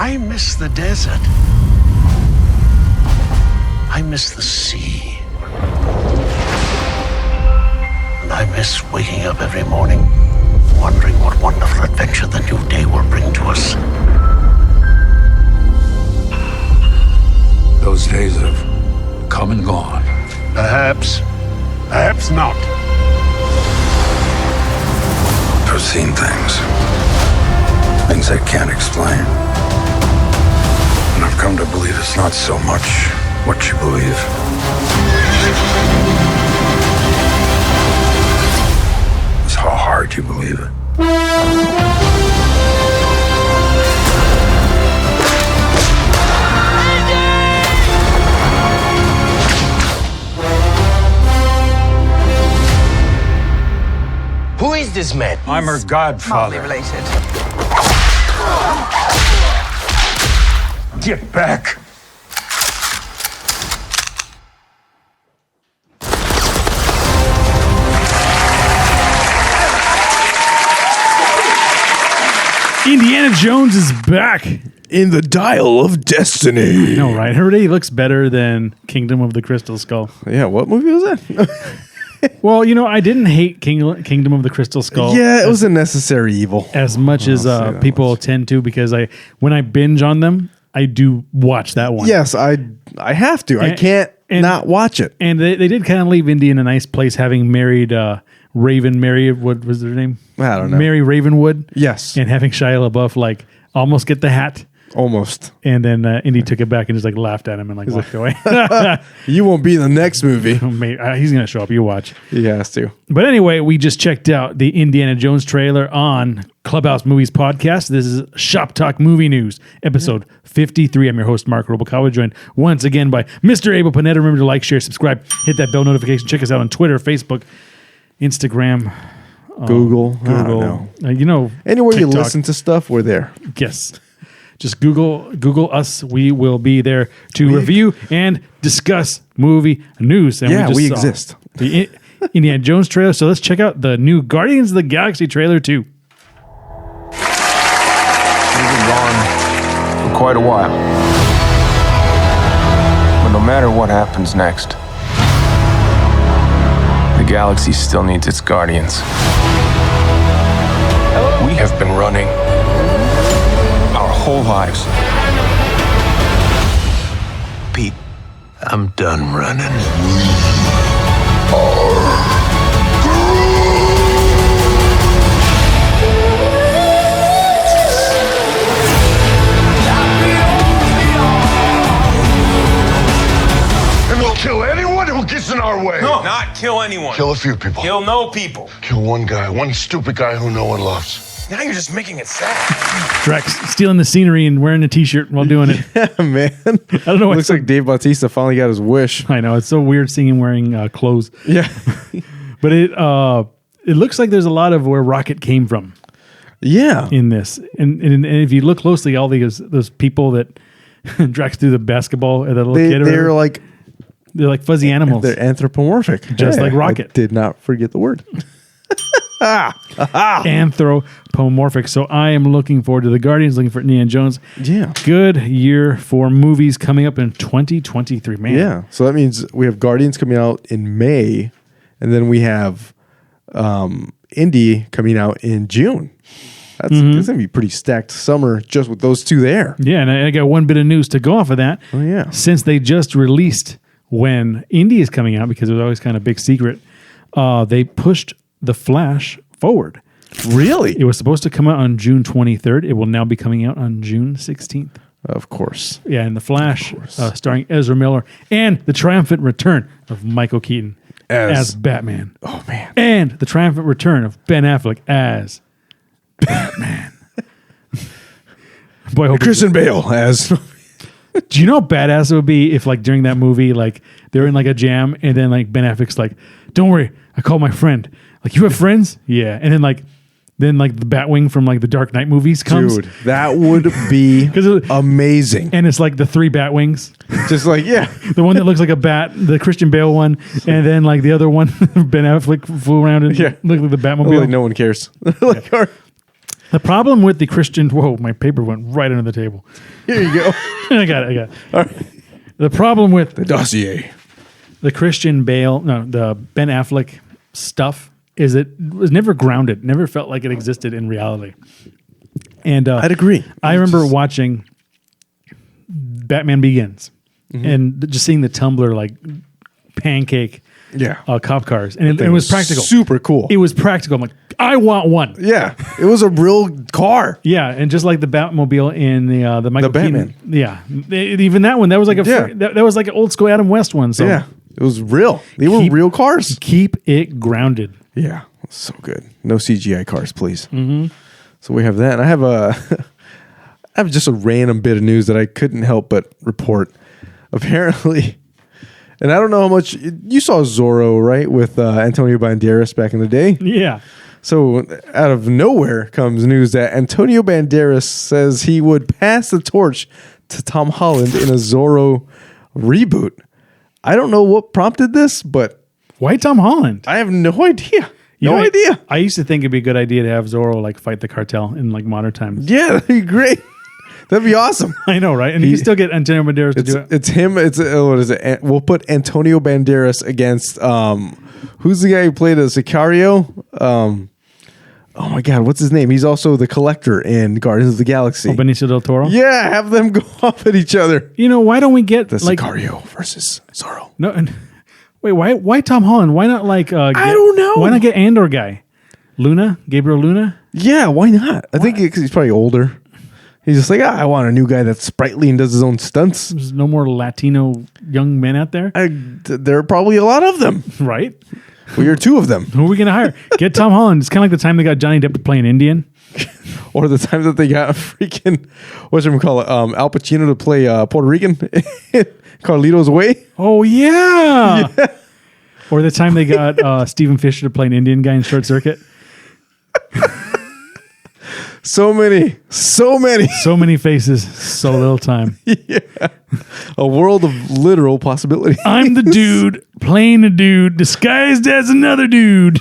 I miss the desert. I miss the sea. And I miss waking up every morning, wondering what wonderful adventure the new day will bring to us. Those days have come and gone. Perhaps. Perhaps not. I've seen things. Things I can't explain. And I've come to believe it's not so much what you believe. It's how hard you believe it. Who is this man? I'm her godfather. Related. Get back! Indiana Jones is back. In the Dial of Destiny. I know, right? Already looks better than Kingdom of the Crystal Skull. Yeah, what movie was that? Well, I didn't hate Kingdom of the Crystal Skull. Yeah, it was a necessary evil. As much as people tend to, because when I binge on them, I do watch that one. Yes, I have to. I can't not watch it. And they did kind of leave Indy in a nice place, having married Mary, what was her name? I don't know. Mary Ravenwood. Yes. And having Shia LaBeouf almost get the hat. Almost. And then Indy took it back and just laughed at him and walked away. You won't be in the next movie. He's going to show up. You watch. He has to. But anyway, we just checked out the Indiana Jones trailer on Clubhouse Movies Podcast. This is Shop Talk Movie News, episode 53. I'm your host, Marc Rubalcaba, joined once again by Mr. Abel Pineda. Remember to like, share, subscribe, hit that bell notification. Check us out on Twitter, Facebook, Instagram, Google. I don't know. Anywhere TikTok. you listen to stuff, we're there. Yes. Just Google us. We will be there to review and discuss movie news. And we exist. The Indiana Jones trailer. So let's check out the new Guardians of the Galaxy trailer too. We've been gone for quite a while. But no matter what happens next, the galaxy still needs its guardians. We have been running our whole lives. Pete, I'm done running. And we'll kill anyone who gets in our way. No, not kill anyone. Kill a few people. Kill no people. Kill one guy, one stupid guy who no one loves. Now you're just making it sad. Drax stealing the scenery and wearing a t-shirt while doing it. Yeah, man. I don't know. Looks like Dave Bautista finally got his wish. I know. It's so weird seeing him wearing clothes. Yeah. But it looks like there's a lot of where Rocket came from. Yeah. In this. And if you look closely, all those people that Drax threw the basketball at that little kid. They're like fuzzy animals. They're anthropomorphic. Just like Rocket. I did not forget the word. Anthropomorphic. So I am looking forward to the Guardians, looking for Indiana Jones. Yeah. Good year for movies coming up in 2023. Man. Yeah. So that means we have Guardians coming out in May, and then we have Indy coming out in June. That's going to be pretty stacked summer just with those two there. Yeah, and I got one bit of news to go off of that. Oh, yeah. Since they just released when Indy is coming out, because it was always kind of a big secret, they pushed The Flash forward. Really? It was supposed to come out on June 23rd. It will now be coming out on June 16th. Of course. Yeah, and The Flash, starring Ezra Miller, and the triumphant return of Michael Keaton as Batman. Oh, man. And the triumphant return of Ben Affleck as Batman. Boy, I hope Christian Bale as... Do you know how badass it would be if, during that movie, they're in a jam, and then Ben Affleck's like, "Don't worry, I called my friend." You have friends? Yeah. And then the Batwing from the Dark Knight movies comes. Dude, that would be amazing. And it's the three Batwings. Just the one that looks like a bat, the Christian Bale one, and then the other one, Ben Affleck flew around and looked like the Batmobile. No one cares. The problem with the Christian... Whoa, my paper went right under the table. Here you go. I got it. All right. The problem with The dossier. the Christian Bale, no, the Ben Affleck stuff is it was never grounded, never felt like it existed in reality. And I'd agree. I remember watching Batman Begins and just seeing the Tumblr like pancake Yeah. cop cars, and it was practical. Super cool. It was practical. I'm like, I want one. Yeah. It was a real car. Yeah, and just like the Batmobile in the Michael Batman. Keaton, yeah, even that one that was like that was like an old school Adam West one. So Yeah. It was real. They were real cars. keep it grounded. Yeah. So good. No CGI cars, please. Mm-hmm. So we have that. And I have just a random bit of news that I couldn't help but report. Apparently, and I don't know how much you saw Zorro, right, with Antonio Banderas back in the day. Yeah. So out of nowhere comes news that Antonio Banderas says he would pass the torch to Tom Holland in a Zorro reboot. I don't know what prompted this, but Why Tom Holland? I have no idea. You No know, idea. I used to think it'd be a good idea to have Zorro like fight the cartel in like modern times. Yeah, that'd be great. That'd be awesome. I know, right? And you still get Antonio Banderas to do it. It's him. It's what is it? We'll put Antonio Banderas against who's the guy who played a Sicario? Oh my God, what's his name? He's also the Collector in Guardians of the Galaxy. Oh, Benicio del Toro. Yeah, have them go off at each other. You know, why don't we get The like Sicario versus Zorro. no? Wait, why Tom Holland? Why not like I don't know. Why not get Andor guy? Gabriel Luna. Yeah, why not? I think because he's probably older. He's just like, I want a new guy that's sprightly and does his own stunts. There's no more Latino young men out there, There are probably a lot of them. right? Well, you're two of them. Who are we gonna hire? Get Tom Holland. It's kind of like the time they got Johnny Depp to play an Indian. Or the time that they got freaking, whatchamacallit, Al Pacino to play Puerto Rican, Carlito's Way. Oh yeah. Or the time they got Stephen Fisher to play an Indian guy in Short Circuit. So many. So many faces, so little time. A world of literal possibility. I'm the dude playing a dude disguised as another dude.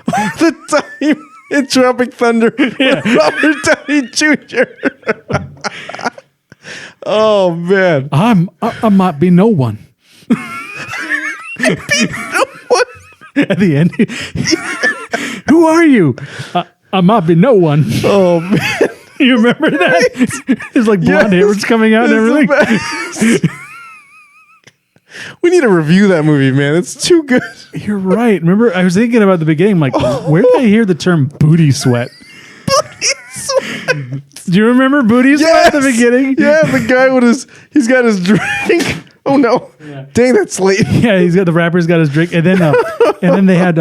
The time in Tropic Thunder with Robert Downey Jr. Oh, man. I might be no one. At the end, who are you? I might be no one. Oh, man. You remember that? It's like blonde hair was coming out and everything. We need to review that movie, man. It's too good. You're right. Remember, I was thinking about the beginning. I'm like, where did I hear the term booty sweat? Booty sweat. Do you remember booty sweat at the beginning? Yeah, the guy with he's got his drink. Oh no! Yeah. Dang, that's late. Yeah, the rapper's got his drink, and then they had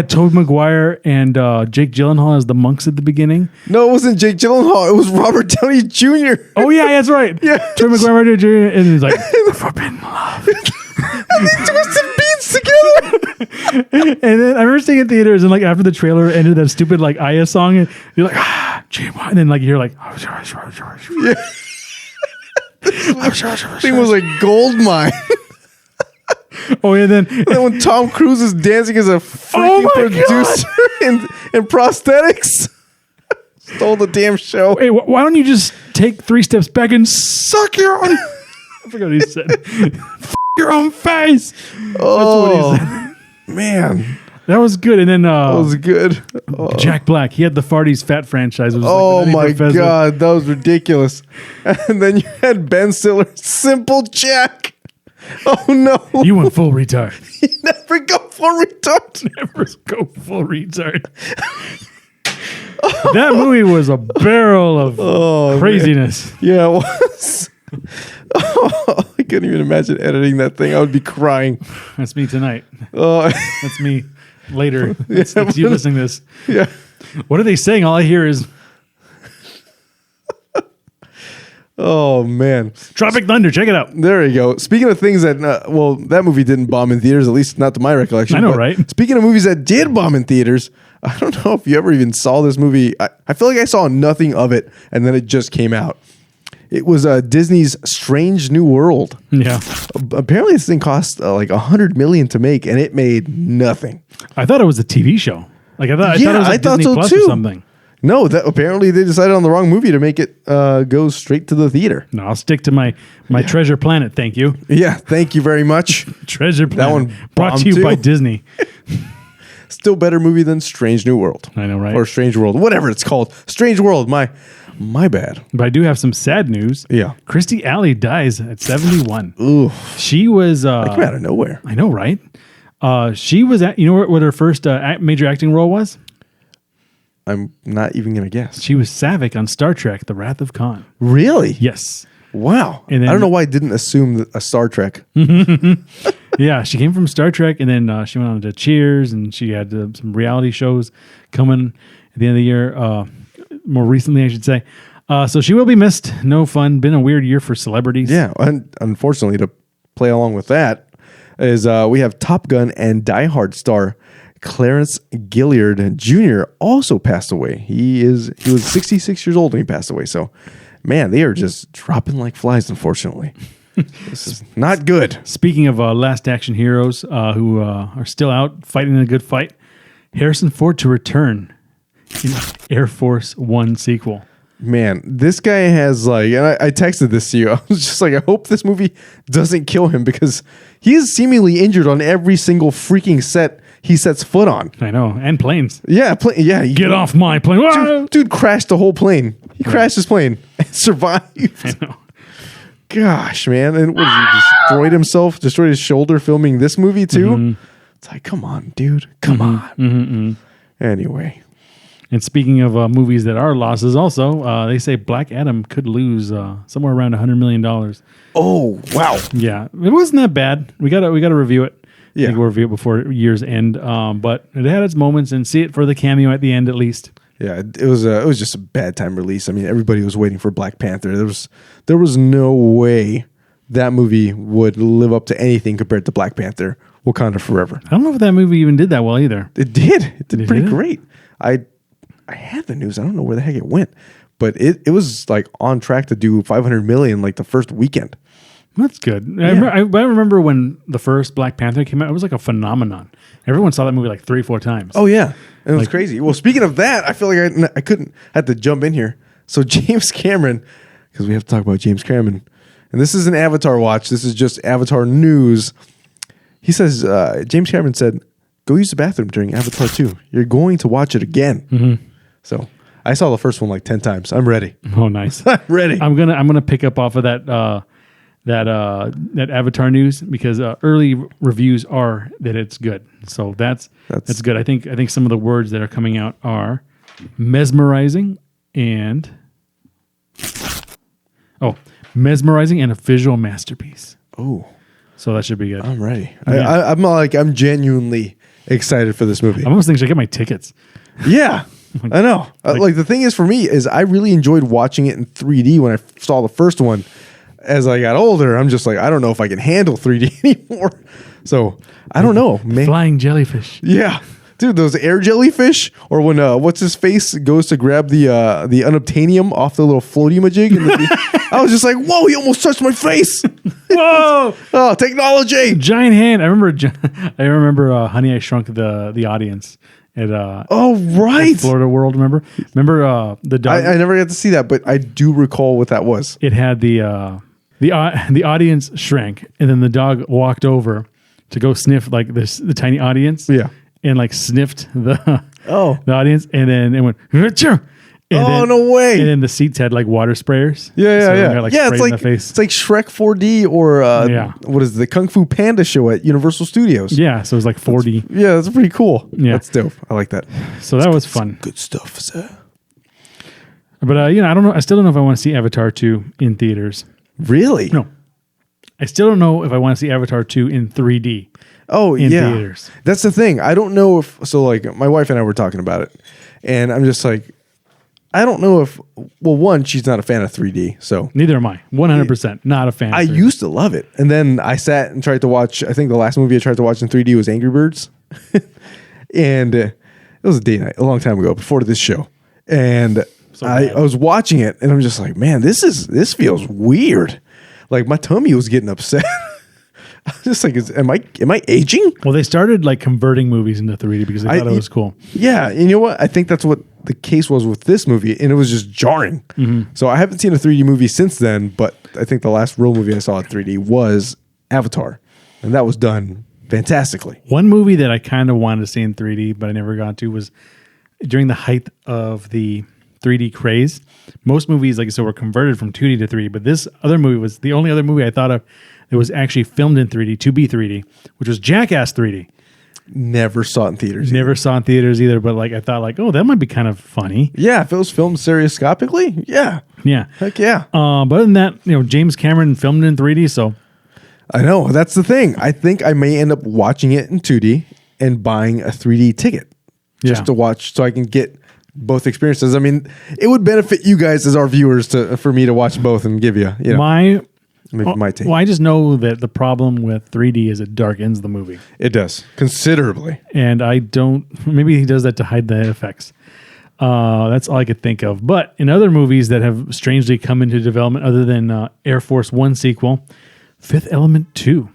Tobey Maguire and Jake Gyllenhaal as the monks at the begining. No, it wasn't Jake Gyllenhaal. It was Robert Downey Jr. Oh yeah, that's right. Yeah, Tobey Maguire Jr. And he's like, forbidden love. And they twisted beats together. And then I remember seeing it in theaters, and like after the trailer ended, that stupid like Aya song, and you're like, and then like you're like, Yeah. Thing was a gold mine. Oh, and then when Tom Cruise is dancing as a freaking producer in prosthetics, stole the damn show. Hey, why don't you just take 3 steps back and suck your own? I forgot what he said. F your own face. Oh, that's what he said. Man, that was good. And then that was good. Jack Black, he had the Farties Fat franchise. Was Oh my God, that was ridiculous. And then you had Ben Stiller, Simple Jack. Oh no, you went full retard. You never go full retard. Never go full retard. That movie was a barrel of craziness. Man. Yeah, it was. I couldn't even imagine editing that thing. I would be crying. That's me tonight. Oh, that's me later. That's you listening to this. Yeah. What are they saying? All I hear is, oh man, Tropic Thunder. Check it out. There you go. Speaking of things that, that movie didn't bomb in theaters, at least not to my recollection. I know, right? Speaking of movies that did bomb in theaters, I don't know if you ever even saw this movie. I feel like I saw nothing of it, and then it just came out. It was Disney's Strange New World. Yeah. Apparently, this thing cost like $100 million to make, and it made nothing. I thought it was a TV show. Like I thought it was like Disney so Plus too. or something. No, that apparently they decided on the wrong movie to make it go straight to the theater. No, I'll stick to my Treasure Planet. Thank you. Yeah, thank you very much. Treasure Planet. That one brought to you bombed by too. Disney. Still better movie than Strange New World. I know, right? Or Strange World, whatever it's called. Strange World. My bad. But I do have some sad news. Yeah. Christy Alley dies at 71. Ooh, She was. that came out of nowhere. I know, right? She was at. You know what her first major acting role was? I'm not even gonna guess. She was Savick on Star Trek: The Wrath of Khan. Really? Yes. Wow. And then- I don't know why I didn't assume a Star Trek. Yeah, she came from Star Trek, and then she went on to Cheers, and she had some reality shows coming at the end of the year. More recently, I should say. So she will be missed. No fun. Been a weird year for celebrities. Yeah. Unfortunately, to play along with that is we have Top Gun and Die Hard star Clarence Gilliard Jr. also passed away. He was 66 years old when he passed away. So, man, they are just dropping like flies. Unfortunately, this is not good. Speaking of Last Action Heroes who are still out fighting a good fight, Harrison Ford to return in Air Force One sequel. Man, this guy has and I texted this to you. I was just like, I hope this movie doesn't kill him because he is seemingly injured on every single freaking set he sets foot on. I know, and planes. Yeah, Get off my plane. Dude crashed the whole plane. He crashed his plane and survived. I know. Gosh, man. And what, he destroyed his shoulder filming this movie too? Mm-hmm. It's like, come on, dude. Come on. Anyway. And speaking of movies that are losses, also they say Black Adam could lose somewhere around $100 million. Oh, wow. Yeah, it wasn't that bad. We gotta review it. Yeah. I think we'll review it before year's end. But it had its moments, and see it for the cameo at the end at least. Yeah, it was just a bad time release. I mean, everybody was waiting for Black Panther. There was no way that movie would live up to anything compared to Black Panther: Wakanda Forever. I don't know if that movie even did that well either. It did. It did pretty did? great. I had the news. I don't know where the heck it went, but it was like on track to do 500 million like the first weekend. That's good. I remember when the first Black Panther came out, it was like a phenomenon. Everyone saw that movie like 3-4 times. Oh yeah, and it was crazy. Well, speaking of that, I feel like I had to jump in here. So James Cameron, because we have to talk about James Cameron, and this is an Avatar watch. This is just Avatar news. He says James Cameron said, "Go use the bathroom during Avatar 2. You're going to watch it again." Mm-hmm. So I saw the first one like 10 times. I'm ready. Oh, nice. I'm ready. I'm gonna pick up off of that Avatar news because early reviews are that it's good. So that's good. I think some of the words that are coming out are mesmerizing and mesmerizing and a visual masterpiece. Oh, so that should be good. I'm ready. Yeah. I'm genuinely excited for this movie. I almost think I should get my tickets. Yeah. I know. Like the thing is for me is I really enjoyed watching it in 3D when I saw the first one. As I got older, I'm just like, I don't know if I can handle 3D anymore. So I don't know. Man. Flying jellyfish. Yeah. Dude, those air jellyfish, or when what's his face goes to grab the unobtainium off the little floaty majig, I was just like, whoa, he almost touched my face. Whoa! Oh, technology. Giant hand. I remember Honey, I Shrunk the Audience. At, right. Florida World, remember the dog? I never got to see that, but I do recall what that was. It had the audience shrank, and then the dog walked over to go sniff like the tiny audience, and like sniffed the audience, and then it went. And no way! And then the seats had like water sprayers. Yeah. It's like it's like Shrek 4D or what is it, the Kung Fu Panda show at Universal Studios? Yeah, so it was like 4D. That's pretty cool. Yeah, that's dope. I like that. So that was fun. Good stuff, sir. But I don't know. I still don't know if I want to see Avatar 2 in theaters. Really? No. I still don't know if I want to see Avatar 2 in 3D. Oh, in theaters. That's the thing. I don't know if like my wife and I were talking about it, and I'm just like, I don't know if, well, one, she's not a fan of 3D, so. Neither am I. 100% not a fan. I used to love it. And then I sat and tried to watch, I think the last movie I tried to watch in 3D was Angry Birds. And it was a day night, a long time ago, before this show. And I was watching it, and I'm just like, man, this feels weird. Like, my tummy was getting upset. Just like, am I aging? Well, they started like converting movies into 3D because they thought it was cool. Yeah, and you know what? I think that's what the case was with this movie, and it was just jarring. So I haven't seen a 3D movie since then, but I think the last real movie I saw in 3D was Avatar, and that was done fantastically. One movie that I kind of wanted to see in 3D, but I never got to, was during the height of the 3D craze. Most movies, like I said, were converted from 2D to 3D, but this other movie was the only other movie I thought of that was actually filmed in 3D to be 3D, which was Jackass 3D. Never saw it in theaters. Never saw in theaters either, but like I thought, like, oh, that might be kind of funny. Yeah, if it was filmed stereoscopically, yeah, Yeah. heck yeah. But other than that, James Cameron filmed it in 3D, so I know, that's the thing. I think I may end up watching it in 2D and buying a 3D ticket just to watch, so I can get both experiences. I mean, it would benefit you guys as our viewers for me to watch both and give you my take. Well, I just know that the problem with 3D is it darkens the movie. It does considerably, and I don't. Maybe he does that to hide the effects. That's all I could think of. But in other movies that have strangely come into development, other than Air Force One sequel, Fifth Element 2.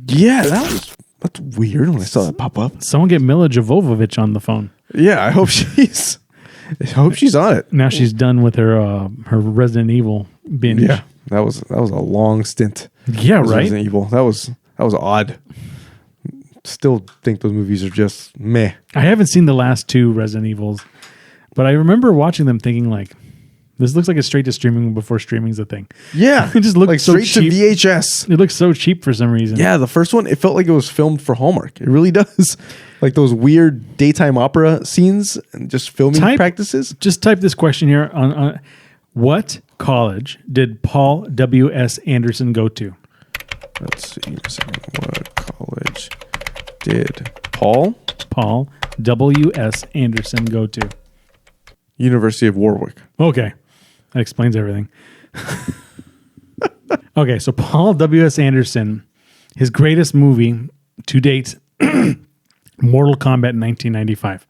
Yeah, that's weird when I saw that pop up. Someone get Mila Jovovich on the phone. Yeah, I hope she's on it. Now she's done with her Resident Evil binge. Yeah, that was a long stint. Yeah, right. Resident Evil. That was odd. Still think those movies are just meh. I haven't seen the last two Resident Evils, but I remember watching them thinking like, this looks like it's straight to streaming before streaming's a thing. Yeah, it just looked like so straight cheap. to VHS. It looks so cheap for some reason. Yeah, the first one, it felt like it was filmed for Hallmark. It really does. Like those weird daytime opera scenes and just filming practices. Just type this question here on what college did Paul W.S. Anderson go to? Let's see. What college did Paul W.S. Anderson go to? University of Warwick. Okay. That explains everything. Okay, so Paul W.S. Anderson, his greatest movie to date, Mortal Kombat 1995.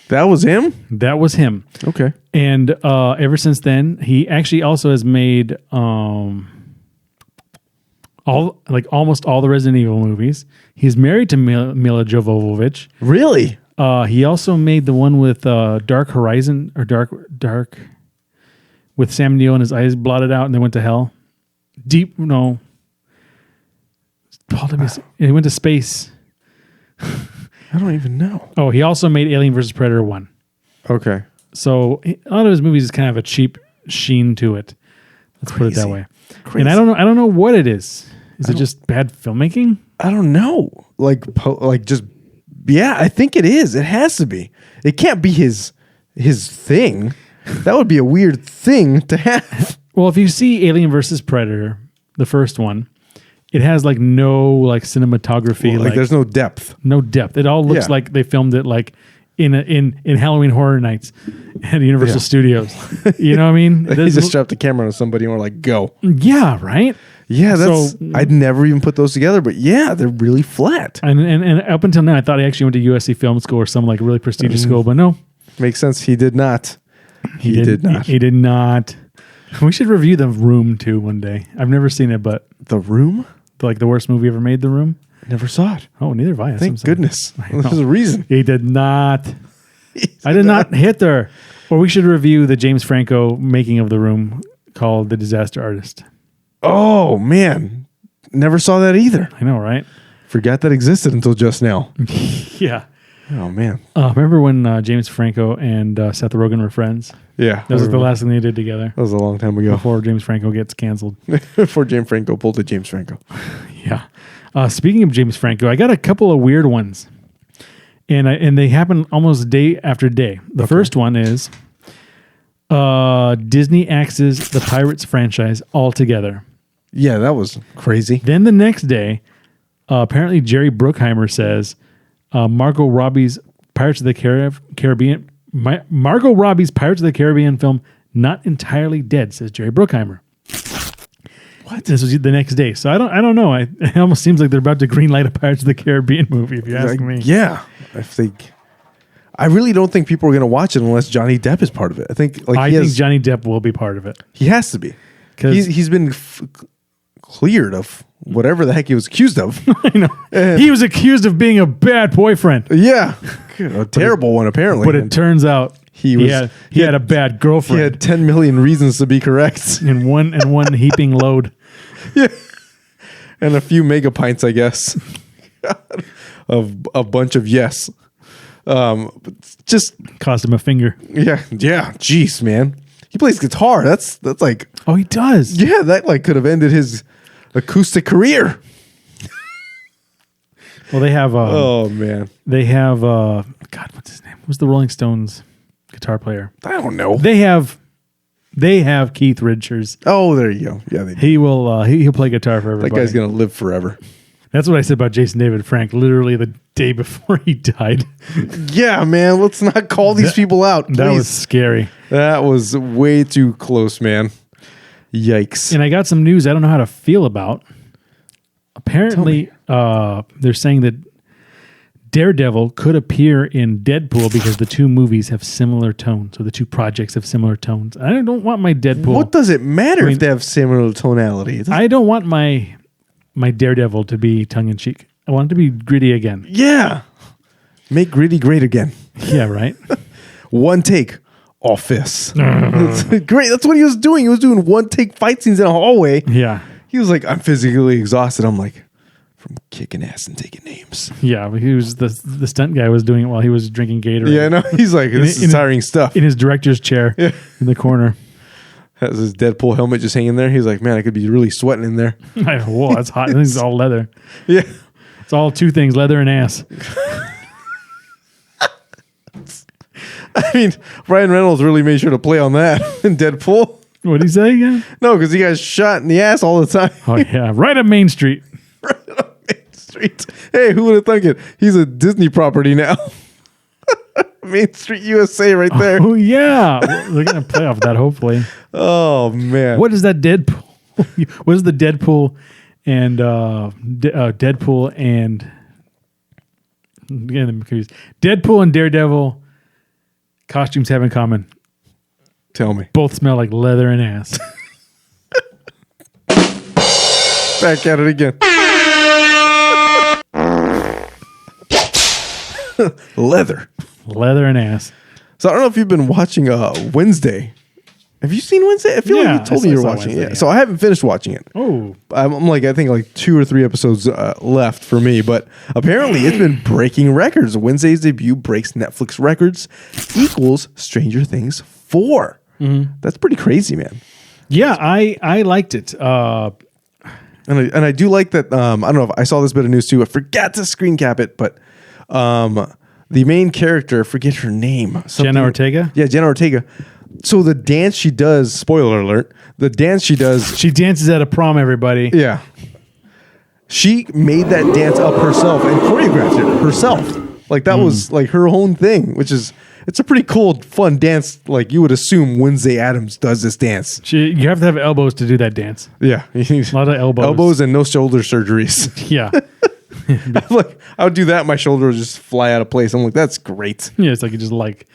That was him? That was him. Okay. And ever since then, he actually also has made almost all the Resident Evil movies. He's married to Mila Jovovich. Really? He also made the one with Dark Horizon or Dark with Sam Neill and his eyes blotted out and they went to hell. Paul W.S. He went to space. I don't even know. Oh, he also made Alien vs. Predator 1. Okay. So a lot of his movies is kind of a cheap sheen to it. Let's put it that way. Crazy. And I don't know what it is. Is it just bad filmmaking? I don't know. I think it is. It has to be. It can't be his thing. That would be a weird thing to have. Well, if you see Alien versus Predator, the first one, it has like no like cinematography. Like there's no depth. No depth. It all looks like they filmed it like in Halloween Horror Nights at Universal Studios. You know what I mean? They just strapped the camera on somebody and we're like, go. Yeah, right? Yeah, I'd never even put those together, but yeah, they're really flat. And up until now, I thought he actually went to USC Film School or some like really prestigious school, but no. Makes sense. He did not. He did not. He did not. We should review The Room too one day. I've never seen it, but The Room? Like the worst movie ever made, The Room? Never saw it. Oh, neither have I. Thank goodness. There's a reason. He did not. I did not hit there. Or we should review the James Franco making of The Room called The Disaster Artist. Oh, man. Never saw that either. I know, right? Forgot that existed until just now. Yeah. Oh, man. Remember when James Franco and Seth Rogen were friends? Yeah. That was the last thing they did together. That was a long time ago. Before James Franco gets canceled. Before James Franco pulled a James Franco. Yeah. Speaking of James Franco, I got a couple of weird ones. And they happen almost day after day. The first one is Disney axes the Pirates franchise altogether. Yeah, that was crazy. Then the next day, apparently Jerry Bruckheimer says Margot Robbie's Pirates of the Caribbean film not entirely dead, says Jerry Bruckheimer. What? This was the next day. So I don't know. It almost seems like they're about to greenlight a Pirates of the Caribbean movie, if you ask me. Yeah. I really don't think people are going to watch it unless Johnny Depp is part of it. I think Johnny Depp will be part of it. He has to be. Because he's been cleared of whatever the heck he was accused of. I know. He was accused of being a bad boyfriend. Yeah. A terrible one, apparently. But it turns out he had a bad girlfriend. He had 10 million reasons to be correct. in one heaping load. Yeah. And a few mega pints, I guess, of a bunch of yes. Just cost him a finger. Yeah. Jeez, man. He plays guitar. That's like, oh, he does. Yeah, that like could have ended his acoustic career. Well, they have. Oh man, they have. God, what's his name? Who's the Rolling Stones guitar player? I don't know. They have Keith Richards. Oh, there you go. Yeah, they do. He will. He'll play guitar for everybody. That guy's gonna live forever. That's what I said about Jason David Frank. Literally the day before he died. Yeah, man. Let's not call these people out. Please. That was scary. That was way too close, man. Yikes. And I got some news I don't know how to feel about. Apparently, they're saying that Daredevil could appear in Deadpool because the two movies have similar tones, or the two projects have similar tones. I don't want my Deadpool. What does it matter if they have similar tonality? I don't want my Daredevil to be tongue-in-cheek. I want it to be gritty again. Yeah. Make gritty great again. Yeah, right? One take. Office. That's great. That's what he was doing. He was doing one take fight scenes in a hallway. Yeah. He was like, I'm physically exhausted. I'm like, from kicking ass and taking names. Yeah, but he was the stunt guy was doing it while he was drinking Gatorade. Yeah, no, he's like, this is tiring stuff. In his director's chair in the corner. Has his Deadpool helmet just hanging there. He's like, man, I could be really sweating in there. Whoa, that's hot. This is all leather. Yeah. It's all two things, leather and ass. I mean, Ryan Reynolds really made sure to play on that in Deadpool. What did he say again? No, because he got shot in the ass all the time. Oh, yeah. Right up Main Street. Right on Main Street. Hey, who would have thunk it? He's a Disney property now. Main Street USA right there. Oh, yeah. They're going to play off that, hopefully. Oh, man. What is that Deadpool? What is the Deadpool and Deadpool and... Again, I'm confused. Deadpool and Daredevil costumes have in common? Tell me. Both smell like leather and ass. Back at it again. Leather and ass. So I don't know if you've been watching Wednesday. Have you seen Wednesday? I feel like you told me you were watching it. Yeah. So I haven't finished watching it. Oh. I'm like, I think like 2 or 3 episodes left for me, but apparently it's been breaking records. Wednesday's debut breaks Netflix records, equals Stranger Things 4. Mm-hmm. That's pretty crazy, man. Yeah, I liked it. And I do like that. I don't know if I saw this bit of news too. I forgot to screen cap it, but the main character, I forget her name. Jenna Ortega? Yeah, Jenna Ortega. So the dance she does, spoiler alert, the dance she does. She dances at a prom, everybody. Yeah. She made that dance up herself and choreographed it herself. Like that was like her own thing, which is, it's a pretty cool, fun dance. Like you would assume Wednesday Addams does this dance. You have to have elbows to do that dance. Yeah. A lot of elbows. Elbows and no shoulder surgeries. Yeah. Like I would do that, my shoulder would just fly out of place. I'm like, that's great. Yeah, it's like you just like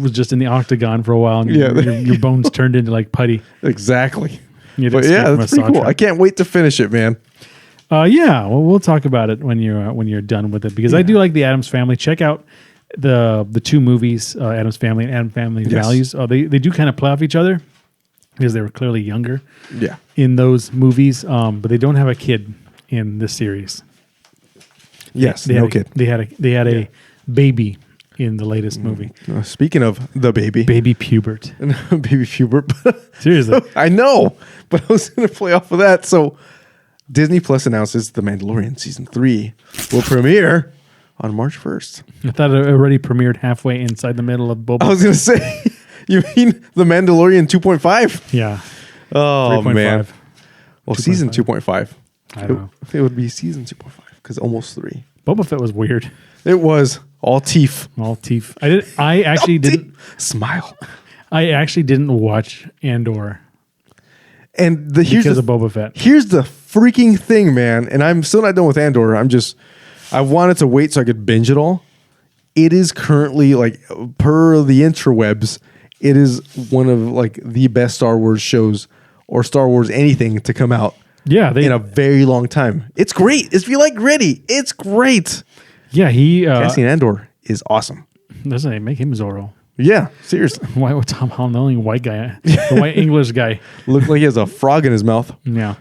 was just in the octagon for a while, and your bones turned into like putty. Exactly. But yeah, that's pretty cool. I can't wait to finish it, man. Yeah, well, we'll talk about it when you're done with it, because I do like the Addams Family. Check out the two movies, Addams Family and Addams Family Values. They do kind of play off each other because they were clearly younger. Yeah. In those movies, but they don't have a kid in this series. Yes, no kid. They had a baby in the latest movie. Speaking of the baby Pubert. Baby Pubert. Seriously. I know, but I was going to play off of that. So Disney Plus announces The Mandalorian Season 3 will premiere on March 1st. I thought it already premiered halfway inside the middle of Boba. I was going to say, you mean The Mandalorian 2.5? Yeah. Oh, 3.5. man. Well, 2.5. Season 2.5. I don't know. It would be Season 2.5 because almost 3. Boba Fett was weird. It was all teeth. All teeth. I actually didn't smile. I actually didn't watch Andor. And because of Boba Fett. Here's the freaking thing, man. And I'm still not done with Andor. I wanted to wait so I could binge it all. It is currently, like, per the interwebs, it is one of like the best Star Wars shows or Star Wars anything to come out Yeah, in a very long time. It's great. If you like gritty, it's great. Yeah, he Cassian Andor is awesome. doesn't it make him Zorro? Yeah, seriously. Why would Tom Holland, the only white guy, the white English guy? Looked like he has a frog in his mouth. Yeah,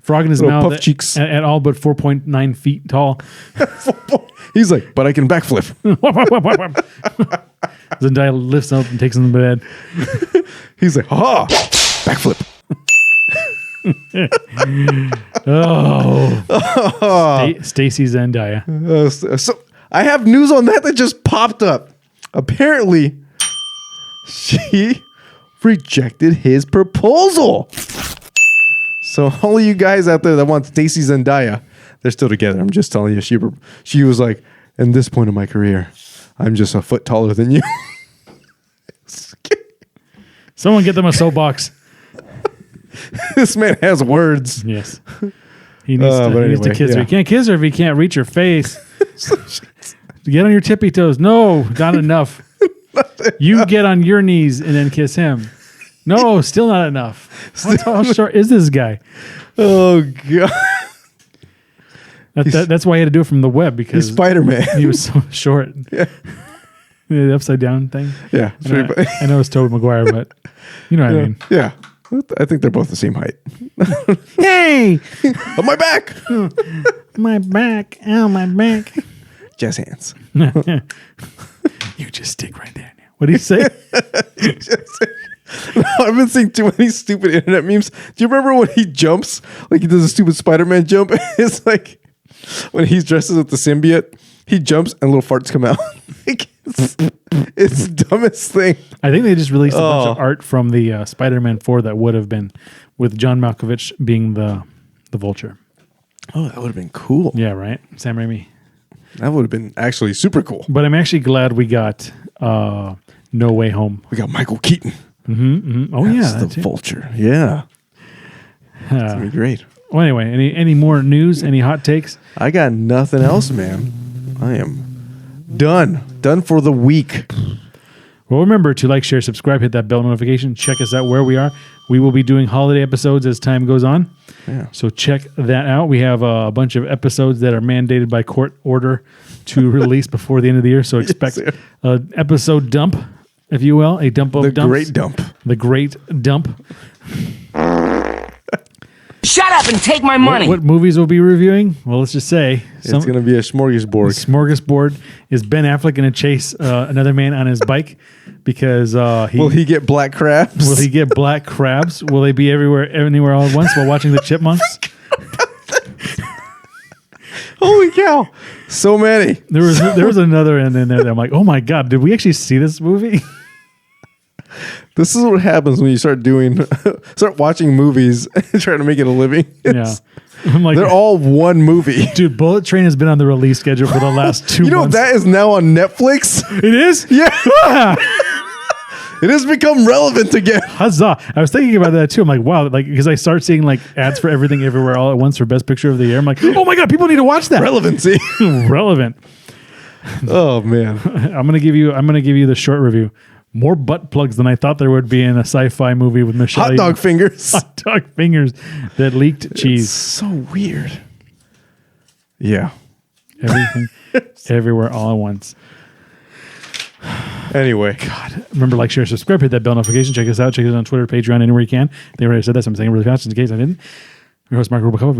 frog in his Little mouth puff cheeks. at all but 4.9 feet tall. He's like, but I can backflip. Zendaya lifts him up and takes him to bed. He's like, ha, backflip. Stacy Zendaya. So I have news on that just popped up. Apparently, she rejected his proposal. So all of you guys out there that want Stacy Zendaya, they're still together. I'm just telling you, she was like, at this point in my career, I'm just a foot taller than you. Someone get them a soapbox. This man has words. Yes. He needs to kiss her. You can't kiss her if he can't reach her face. Get on your tippy toes. No, not enough. You get on your knees and then kiss him. No, still not enough. How short is this guy? Oh, God. That's why he had to do it from the web, because He's Spider-Man. he was so short. Yeah. The upside down thing. Yeah. I know it's Tobey Maguire, but you know what I mean. Yeah. I think they're both the same height. Hey! On my back! My back. Ow, my back. Jazz hands. You just stick right there now. What do you say? I've been seeing too many stupid internet memes. Do you remember when he jumps? Like he does a stupid Spider-Man jump. It's like when he's dressed as the symbiote, he jumps and little farts come out. Like, it's the dumbest thing. I think they just released a bunch of art from the Spider-Man 4 that would have been with John Malkovich being the Vulture. Oh, that would have been cool. Yeah, right? Sam Raimi. That would have been actually super cool. But I'm actually glad we got No Way Home. We got Michael Keaton. Oh, That's yeah. the Vulture. Yeah. That's going to be great. Well, anyway, any more news? Any hot takes? I got nothing else, man. I am done. Done for the week. Well, remember to like, share, subscribe, hit that bell notification. Check us out where we are. We will be doing holiday episodes as time goes on. Yeah. So check that out. We have a bunch of episodes that are mandated by court order to release before the end of the year. So expect an episode dump, if you will. A dump of The dumps. great dump. The great dump. Shut up and take my money. What movies we'll be reviewing? Well, let's just say It's going to be a smorgasbord. Smorgasbord. Is Ben Affleck going to chase another man on his bike because Will he get black crabs? will he get black crabs? Will they be anywhere all at once while watching the Chipmunks? Holy cow. So many. There was another end in there that I'm like, oh my God, did we actually see this movie? This is what happens when you start watching movies and trying to make it a living. Yeah. I'm like, They're all one movie. dude, Bullet Train has been on the release schedule for the last 2 You know, months. that is now on Netflix. It is? Yeah. It has become relevant again. Huzzah. I was thinking about that too. I'm like, wow, because I start seeing like ads for Everything Everywhere All at Once for Best Picture of the Year. I'm like, oh my God, people need to watch that. Relevancy. Relevant. Oh, man. I'm gonna give you the short review. More butt plugs than I thought there would be in a sci-fi movie with Michelle. Hot dog fingers. Hot dog fingers that leaked cheese. So weird. Yeah. Everything, everywhere, all at once. Anyway. Remember, like, share, subscribe, hit that bell notification. Check us out. Check us out on Twitter, Patreon, anywhere you can. They already said that, so I'm saying it really fast in case I didn't. Your host, Marc Rubalcaba.